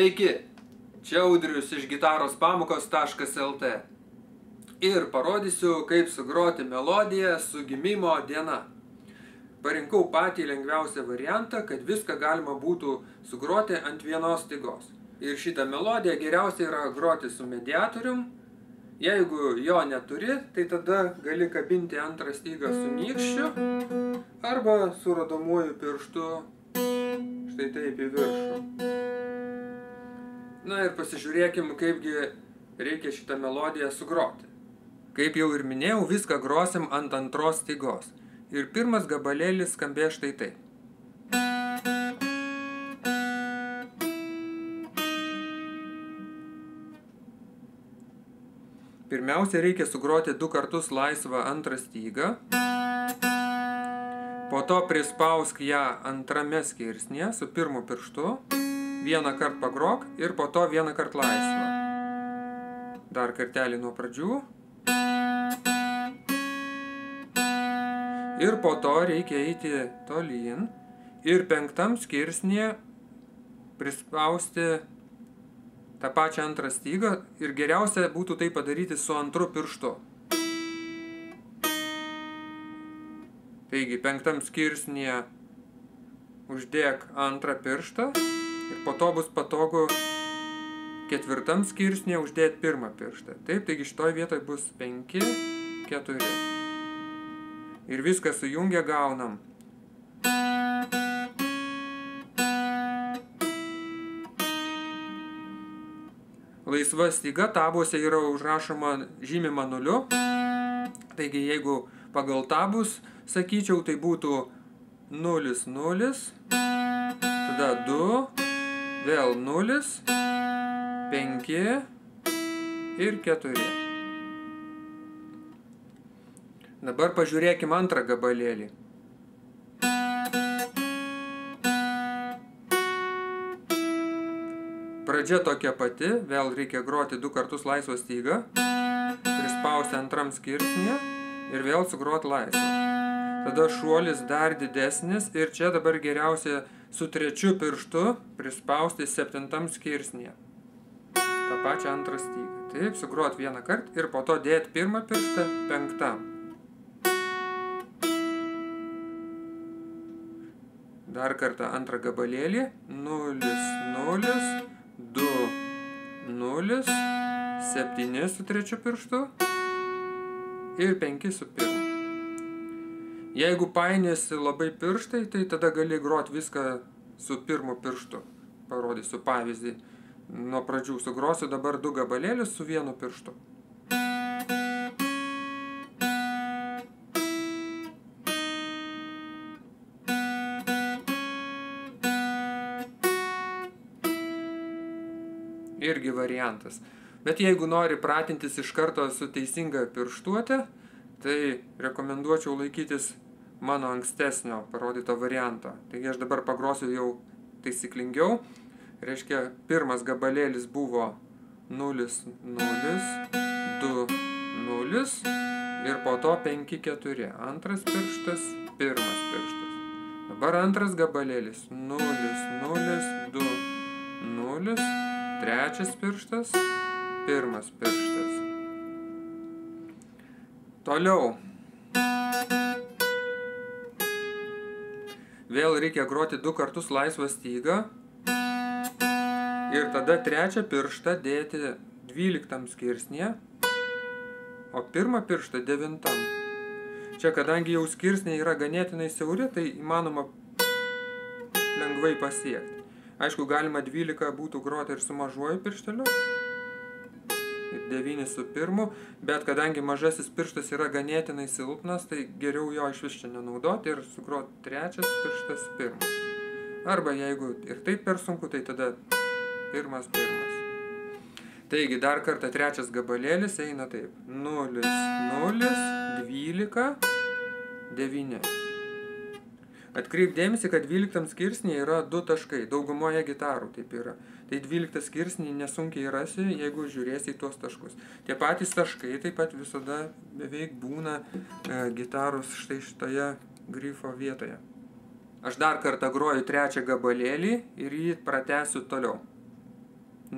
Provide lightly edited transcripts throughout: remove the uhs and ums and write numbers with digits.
Sveiki, čia Audrius iš gitarospamokas.lt ir parodysiu, kaip sugroti melodiją su gimimo diena. Parinkau patį lengviausią variantą, kad viską galima būtų sugroti ant vienos stygos. Ir šitą melodiją geriausia yra groti su mediatorium. Jeigu jo neturi, tai tada gali kabinti antrą stygą su nykščiu arba su rodomuoju pirštu štai taip į viršų. Na ir pasižiūrėkim, kaipgi reikia šitą melodiją sugroti. Kaip jau ir minėjau, viską grosim ant antros stygos. Ir pirmas gabalėlis skambės štai taip. Pirmiausia, reikia sugroti 2 kartus laisvą antrą stygą. Po to prispausk ją antrame skirsnyje su pirmu pirštu. Vieną kartą pagrok ir po to vieną kartą laisvą. Dar kartelį nuo pradžių. Ir po to reikia eiti tolyn. Ir 5 skirsnyje prispausti tą pačią antrą stygą. Ir geriausia būtų tai padaryti su antru pirštu. Taigi 5 skirsnyje uždėk antrą pirštą. Ir po to bus patogu 4 skirsnyje uždėti pirmą pirštą. Taip, taigi šitoj vietoj bus 5, 4. Ir viską sujungę gaunam. Laisva styga tabuose yra užrašoma žymima 0. Taigi jeigu pagal tabus sakyčiau, tai būtų 0, 0, tada 2, vėl 0, 5 ir 4. Dabar pažiūrėkim antrą gabalėlį. Pradžia tokia pati, vėl reikia groti 2 kartus laisvą stygą, prispausti antram skirsnyje ir vėl sugroti laisvą. Tada šuolis dar didesnis ir čia dabar geriausia su 3 pirštu prispausti 7 skirsnyje. Ta pačią antrą stygą. Taip, sugrot vieną kartą ir po to dėti pirmą pirštą 5. Dar kartą antrą gabalėlį. 0, 0, 2, 0, 7 su 3 pirštu ir 5 su 1. Jeigu painiesi labai pirštai, tai tada gali groti viską su pirmu pirštu. Parodysiu pavyzdį. Nuo pradžių sugrosiu dabar 2 gabalėlius su 1 pirštu. Irgi variantas. Bet jeigu nori pratintis iš karto su teisinga pirštuote, tai rekomenduočiau laikytis mano ankstesnio parodyto varianto. Taigi aš dabar pagrosiu jau taisyklingiau. Reiškia, pirmas gabalėlis buvo 0, 0, 2, 0 ir po to 5, 4. Antras pirštas, pirmas pirštas. Dabar antras gabalėlis 0, 0, 2, 0, trečias pirštas, pirmas pirštas. Toliau. Vėl reikia groti 2 kartus laisvą stygą. Ir tada trečią pirštą dėti 12 skirsnyje, o pirmą pirštą 9. Čia, kadangi jau skirsniai yra ganėtinai siauri, tai įmanoma lengvai pasiekti. Aišku, galima 12 būtų groti ir su mažuoju piršteliu, ir 9 su pirmu, bet kadangi mažasis pirštas yra ganėtinai silpnas, tai geriau jo iš vis čia nenaudoti ir sugroti trečias pirštas pirmas. Arba jeigu ir taip per sunku, tai tada pirmas. Taigi, dar kartą trečias gabalėlis eina taip. 0, 0, 12, 9. Atkreip dėmesį, kad 12 skirsnyje yra 2 taškai. Daugumoje gitarų taip yra. Tai 12 skirsnį nesunkiai rasi, jeigu žiūrėsi į tuos taškus. Tie patys taškai taip pat visada beveik būna gitarus štai šitoje grifo vietoje. Aš dar kartą groju trečią gabalėlį ir jį pratęsiu toliau.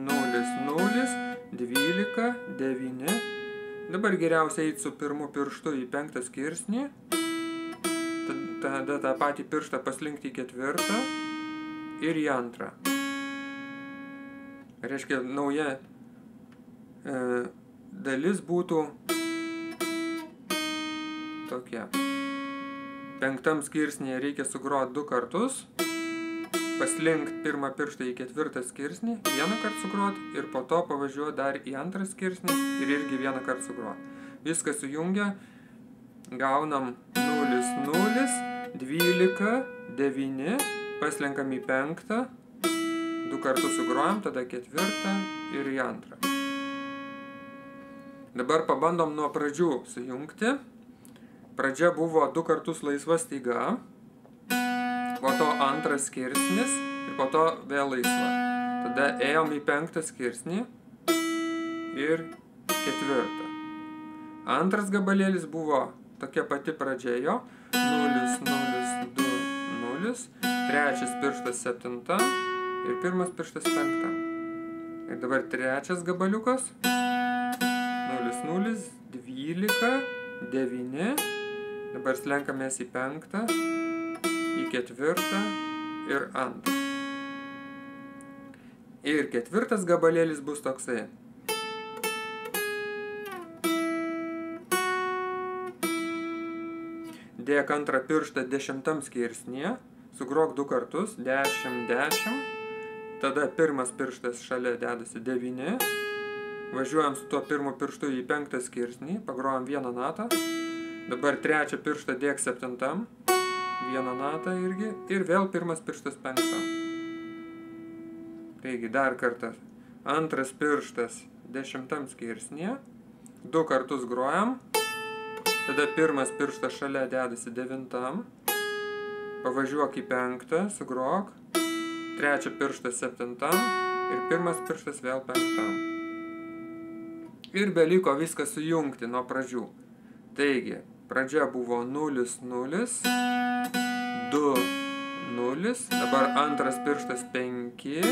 0, 0, 12, 9. Dabar geriausia eiti su pirmu pirštu į 5 skirsnį. Tada tą patį pirštą paslinkti į 4 ir į 2. Reiškia, nauja dalis būtų tokia. 5 skirsnėje reikia sugroti 2 kartus, paslinkti pirmą pirštą į 4 skirsnį, 1 kartą sugroti ir po to pavažiuoti dar į 2 skirsnį ir irgi 1 kartą sugroti. Viską sujungia, gaunam 0, 0, 12, 9, paslenkam į 5, 2 kartus sugrojam, tada 4 ir į 2. Dabar pabandom nuo pradžių sujungti. Pradžia buvo 2 kartus laisva styga, po to 2 skirsnis ir po to vėl laisva. Tada ėjom į 5 skirsnį ir 4. 2 gabalėlis buvo tokia pati pradžia jo, 0, 0, 2, 0, 3 pirštas 7 ir 1 pirštas 5. Ir dabar 3 gabaliukas, 0, 0, 12, 9, dabar slenkamės į 5, į 4 ir 2. Ir 4 gabalėlis bus toksai. Dėk 2 pirštą 10 skirsnyje, sugrok 2 kartus, 10, 10, tada 1 pirštas šalia dedasi 9, važiuojam su tuo pirmu pirštu į 5 skirsnį, pagrojam 1 natą, dabar 3 pirštą dėk 7, 1 natą irgi, ir vėl 1 pirštas 5. Taigi dar kartą, 2 pirštas 10 skirsnyje, 2 kartus grojam, tada 1 pirštas šalia dedasi 9, pavažiuok į 5, sugrok, 3 pirštas 7 ir 1 pirštas vėl 5. Ir beliko viską sujungti nuo pradžių. Taigi, pradžia buvo 0, 0, 2, 0, dabar 2 pirštas 5 ir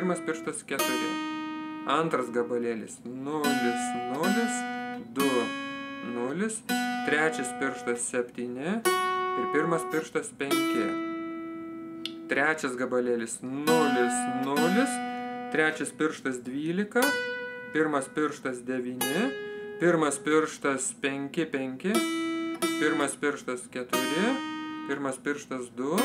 1 pirštas 4. 2 gabalėlis 0, 0, 2, 0, 3 pirštas 7 ir 1 pirštas 5. 3 gabalėlis 0, 0, 3 pirštas 12, 1 pirštas 9, 1 pirštas 5, 5, 1 pirštas 4, 1 pirštas 2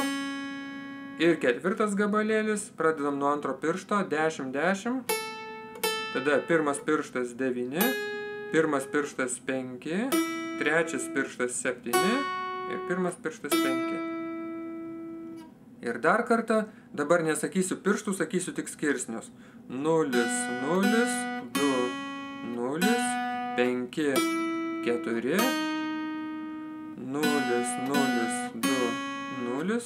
ir 4 gabalėlis, pradedam nuo 2 piršto, 10, 10, tada 1 pirštas 9, 1 pirštas 5, 3 pirštas 7 ir 1 pirštas 5. Ir dar kartą, dabar nesakysiu pirštų, sakysiu tik skirsnius. 0, 0, 2, 0, 5, 4, 0, 0, 2, 0,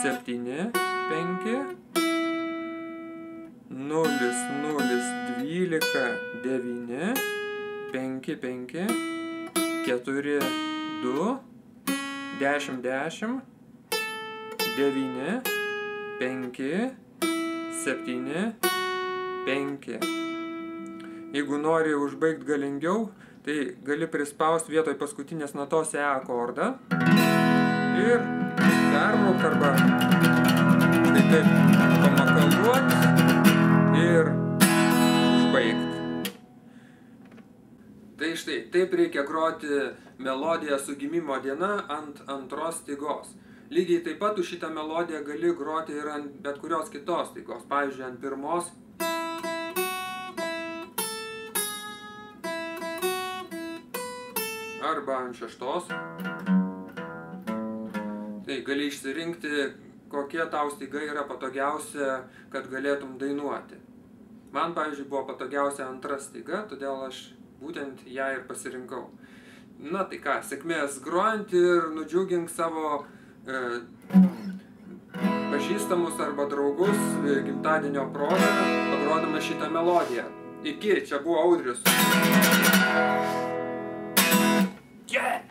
7, 5, 0, 0, 12, 9, 5, 5, 4, 2, 10, 10, 9, 5, 7, 5. Jeigu nori užbaigti galingiau, tai gali prispausti vietoj paskutinės natos E akordą ir perbrauk arba tai taip pamakaluoti ir užbaigti. Tai štai, taip reikia groti melodiją su gimimo diena ant 2 stygos. Lygiai taip pat už šitą melodiją gali groti ir ant bet kurios kitos stygos, pavyzdžiui, ant 1 arba ant 6. Tai gali išsirinkti, kokia tau styga yra patogiausia, kad galėtum dainuoti. Man, pavyzdžiui, buvo patogiausia 2 styga, todėl aš būtent ją ir pasirinkau. Na tai ką, sėkmės grojant ir nudžiugink savo pažįstamus arba draugus gimtadienio proga, pagrodama šitą melodiją. Iki, čia buvo Audrius. Yeah!